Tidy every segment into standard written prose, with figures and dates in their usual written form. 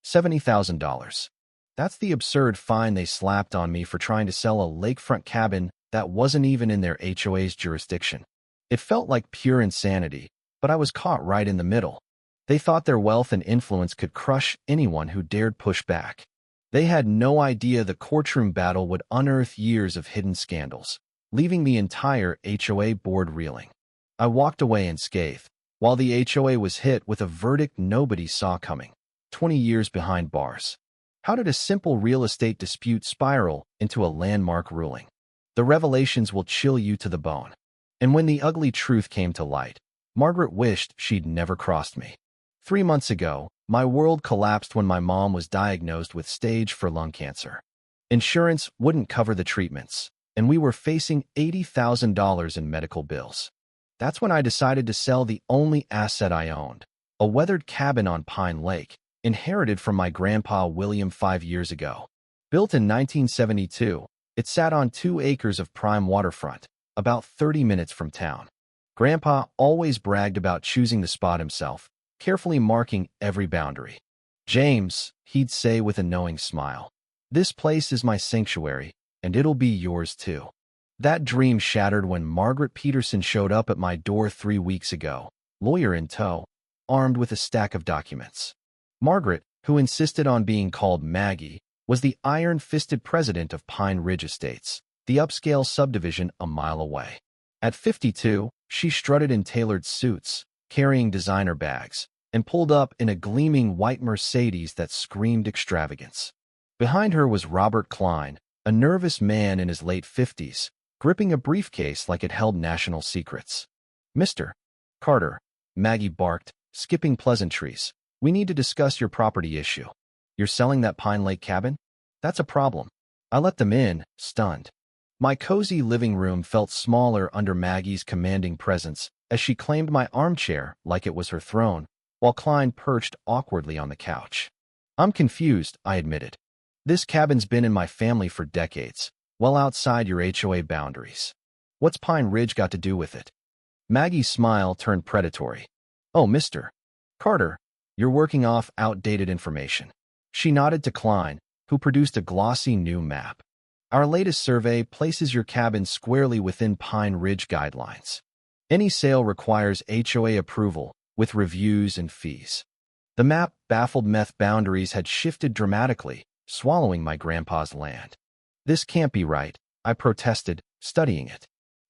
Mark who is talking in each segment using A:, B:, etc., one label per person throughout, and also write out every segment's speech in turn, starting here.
A: $70,000. That's the absurd fine they slapped on me for trying to sell a lakefront cabin that wasn't even in their HOA's jurisdiction. It felt like pure insanity, but I was caught right in the middle. They thought their wealth and influence could crush anyone who dared push back. They had no idea the courtroom battle would unearth years of hidden scandals, leaving the entire HOA board reeling. I walked away unscathed, while the HOA was hit with a verdict nobody saw coming: 20 years behind bars. How did a simple real estate dispute spiral into a landmark ruling? The revelations will chill you to the bone. And when the ugly truth came to light, Margaret wished she'd never crossed me. 3 months ago, my world collapsed when my mom was diagnosed with stage 4 lung cancer. Insurance wouldn't cover the treatments, and we were facing $80,000 in medical bills. That's when I decided to sell the only asset I owned, a weathered cabin on Pine Lake, inherited from my grandpa William 5 years ago. Built in 1972, it sat on 2 acres of prime waterfront, about 30 minutes from town. Grandpa always bragged about choosing the spot himself, carefully marking every boundary. "James," he'd say with a knowing smile, "this place is my sanctuary, and it'll be yours too." That dream shattered when Margaret Peterson showed up at my door 3 weeks ago, lawyer in tow, armed with a stack of documents. Margaret, who insisted on being called Maggie, was the iron-fisted president of Pine Ridge Estates, the upscale subdivision a mile away. At 52, she strutted in tailored suits, carrying designer bags, and pulled up in a gleaming white Mercedes that screamed extravagance. Behind her was Robert Klein, a nervous man in his late 50s, gripping a briefcase like it held national secrets. "Mr. Carter," Maggie barked, skipping pleasantries, "we need to discuss your property issue. You're selling that Pine Lake cabin? That's a problem." I let them in, stunned. My cozy living room felt smaller under Maggie's commanding presence as she claimed my armchair like it was her throne, while Klein perched awkwardly on the couch. "I'm confused," I admitted. "This cabin's been in my family for decades, well outside your HOA boundaries. What's Pine Ridge got to do with it?" Maggie's smile turned predatory. "Oh, Mr. Carter, you're working off outdated information." She nodded to Klein, who produced a glossy new map. "Our latest survey places your cabin squarely within Pine Ridge guidelines. Any sale requires HOA approval, with reviews and fees." The map baffled meth boundaries had shifted dramatically, swallowing my grandpa's land. "This can't be right," I protested, studying it.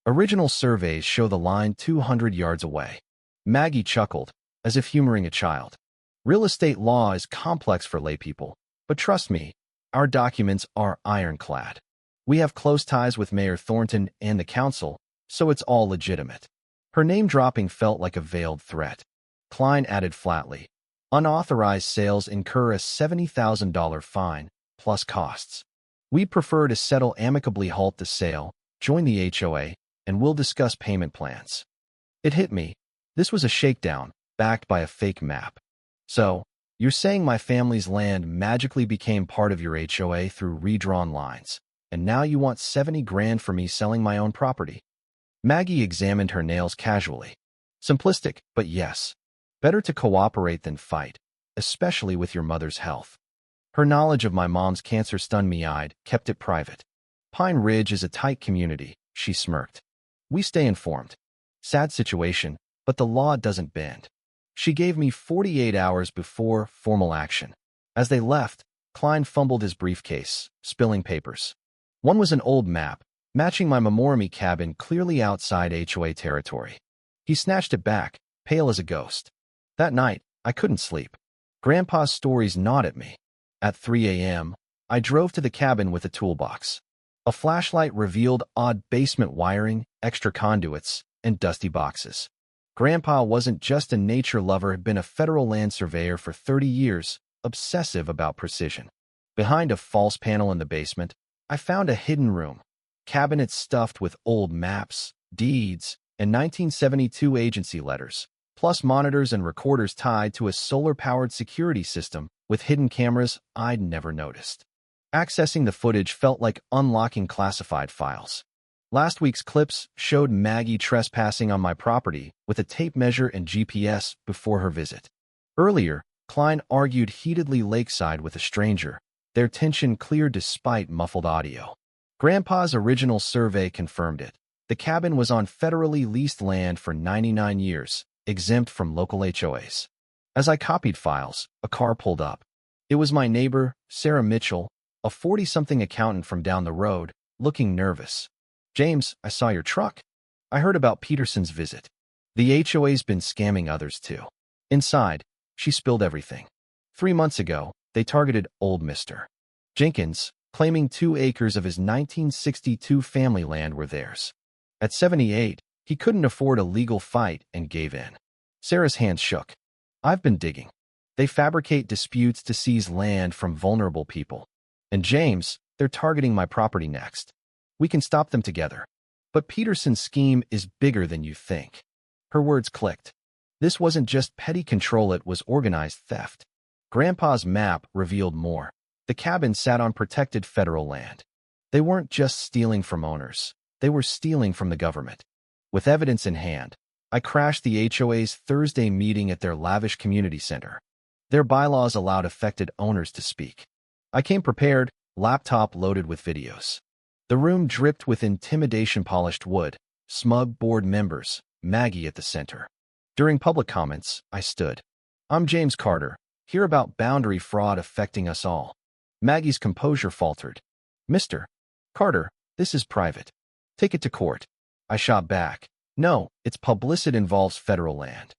A: "Original surveys show the line 200 yards away." Maggie chuckled, as if humoring a child. "Real estate law is complex for laypeople, but trust me, our documents are ironclad. We have close ties with Mayor Thornton and the council, so it's all legitimate." Her name-dropping felt like a veiled threat. Klein added flatly, "Unauthorized sales incur a $70,000 fine, plus costs. We'd prefer to settle amicably, halt the sale, join the HOA, and we'll discuss payment plans." It hit me. This was a shakedown, backed by a fake map. "So, you're saying my family's land magically became part of your HOA through redrawn lines, and now you want 70 grand for me selling my own property?" Maggie examined her nails casually. "Simplistic, but yes. Better to cooperate than fight, especially with your mother's health." Her knowledge of my mom's cancer stunned me. I'd kept it private. "Pine Ridge is a tight community," she smirked. "We stay informed. Sad situation, but the law doesn't bend." She gave me 48 hours before formal action. As they left, Klein fumbled his briefcase, spilling papers. One was an old map, matching my Memorami cabin clearly outside HOA territory. He snatched it back, pale as a ghost. That night, I couldn't sleep. Grandpa's stories gnawed at me. At 3 a.m., I drove to the cabin with a toolbox. A flashlight revealed odd basement wiring, extra conduits, and dusty boxes. Grandpa wasn't just a nature lover, had been a federal land surveyor for 30 years, obsessive about precision. Behind a false panel in the basement, I found a hidden room. Cabinets stuffed with old maps, deeds, and 1972 agency letters, plus monitors and recorders tied to a solar-powered security system with hidden cameras I'd never noticed. Accessing the footage felt like unlocking classified files. Last week's clips showed Maggie trespassing on my property with a tape measure and GPS before her visit. Earlier, Klein argued heatedly lakeside with a stranger, their tension clear despite muffled audio. Grandpa's original survey confirmed it. The cabin was on federally leased land for 99 years, exempt from local HOAs. As I copied files, a car pulled up. It was my neighbor, Sarah Mitchell, a 40-something accountant from down the road, looking nervous. "James, I saw your truck. I heard about Peterson's visit. The HOA's been scamming others too." Inside, she spilled everything. 3 months ago, they targeted old Mr. Jenkins, claiming 2 acres of his 1962 family land were theirs. At 78, he couldn't afford a legal fight and gave in. Sarah's hands shook. "I've been digging. They fabricate disputes to seize land from vulnerable people. And James, they're targeting my property next. We can stop them together. But Peterson's scheme is bigger than you think." Her words clicked. This wasn't just petty control, it was organized theft. Grandpa's map revealed more. The cabin sat on protected federal land. They weren't just stealing from owners. They were stealing from the government. With evidence in hand, I crashed the HOA's Thursday meeting at their lavish community center. Their bylaws allowed affected owners to speak. I came prepared, laptop loaded with videos. The room dripped with intimidation-polished wood, smug board members, Maggie at the center. During public comments, I stood. "I'm James Carter, here about boundary fraud affecting us all." Maggie's composure faltered. "Mr. Carter, this is private. Take it to court." I shot back. "No, it's public. It involves federal land."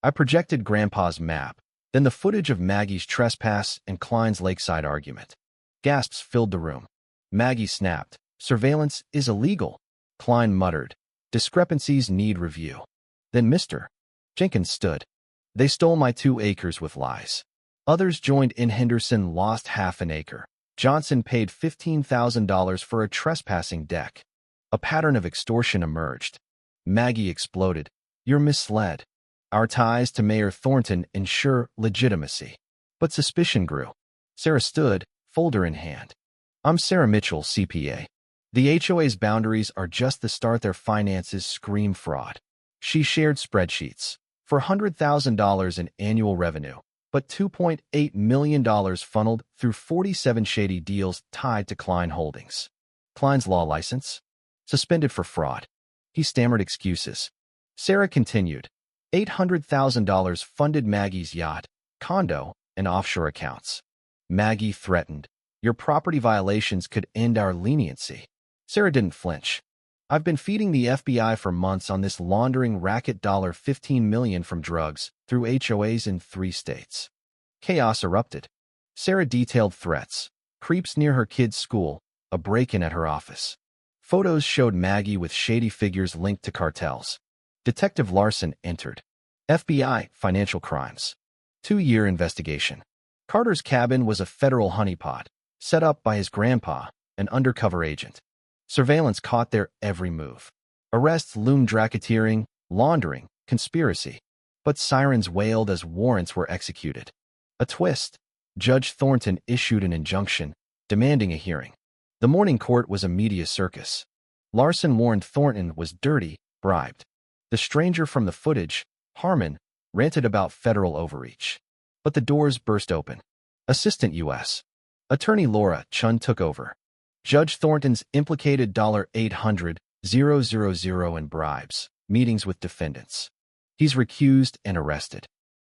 A: I projected Grandpa's map, then the footage of Maggie's trespass and Klein's lakeside argument. Gasps filled the room. Maggie snapped. "Surveillance is illegal." Klein muttered. "Discrepancies need review." Then Mr. Jenkins stood. "They stole my 2 acres with lies." Others joined in. "Henderson lost half an acre. Johnson paid $15,000 for a trespassing deck." A pattern of extortion emerged. Maggie exploded. "You're misled. Our ties to Mayor Thornton ensure legitimacy." But suspicion grew. Sarah stood, folder in hand. "I'm Sarah Mitchell, CPA. The HOA's boundaries are just the start. Their finances scream fraud." She shared spreadsheets. For $100,000 in annual revenue, but $2.8 million funneled through 47 shady deals tied to Klein Holdings. Klein's law license? Suspended for fraud. He stammered excuses. Sarah continued. $800,000 funded Maggie's yacht, condo, and offshore accounts. Maggie threatened. "Your property violations could end our leniency." Sarah didn't flinch. "I've been feeding the FBI for months on this laundering racket. $15 million from drugs through HOAs in 3 states. Chaos erupted. Sarah detailed threats, creeps near her kid's school, a break-in at her office. Photos showed Maggie with shady figures linked to cartels. Detective Larson entered. FBI, financial crimes. 2-year investigation. Carter's cabin was a federal honeypot, set up by his grandpa, an undercover agent. Surveillance caught their every move. Arrests loomed: racketeering, laundering, conspiracy. But sirens wailed as warrants were executed. A twist. Judge Thornton issued an injunction, demanding a hearing. The morning court was a media circus. Larson warned Thornton was dirty, bribed. The stranger from the footage, Harmon, ranted about federal overreach. But the doors burst open. Assistant U.S. Attorney Laura Chun took over. Judge Thornton's implicated $800,000 in bribes, meetings with defendants. He's recused and arrested.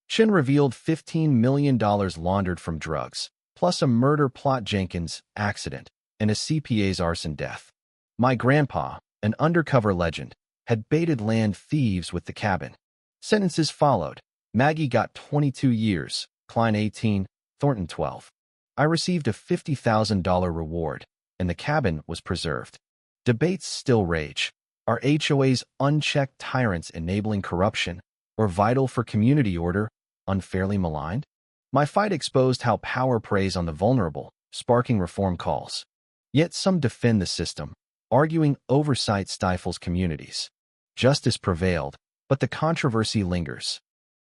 A: Chun revealed $15 million laundered from drugs, plus a murder plot, Jenkins' accident, and a CPA's arson death. My grandpa, an undercover legend, had baited land thieves with the cabin. Sentences followed. Maggie got 22 years, Klein 18, Thornton 12. I received a $50,000 reward, and the cabin was preserved. Debates still rage. Are HOAs unchecked tyrants enabling corruption, or vital for community order, unfairly maligned? My fight exposed how power preys on the vulnerable, sparking reform calls. Yet some defend the system, arguing oversight stifles communities. Justice prevailed, but the controversy lingers.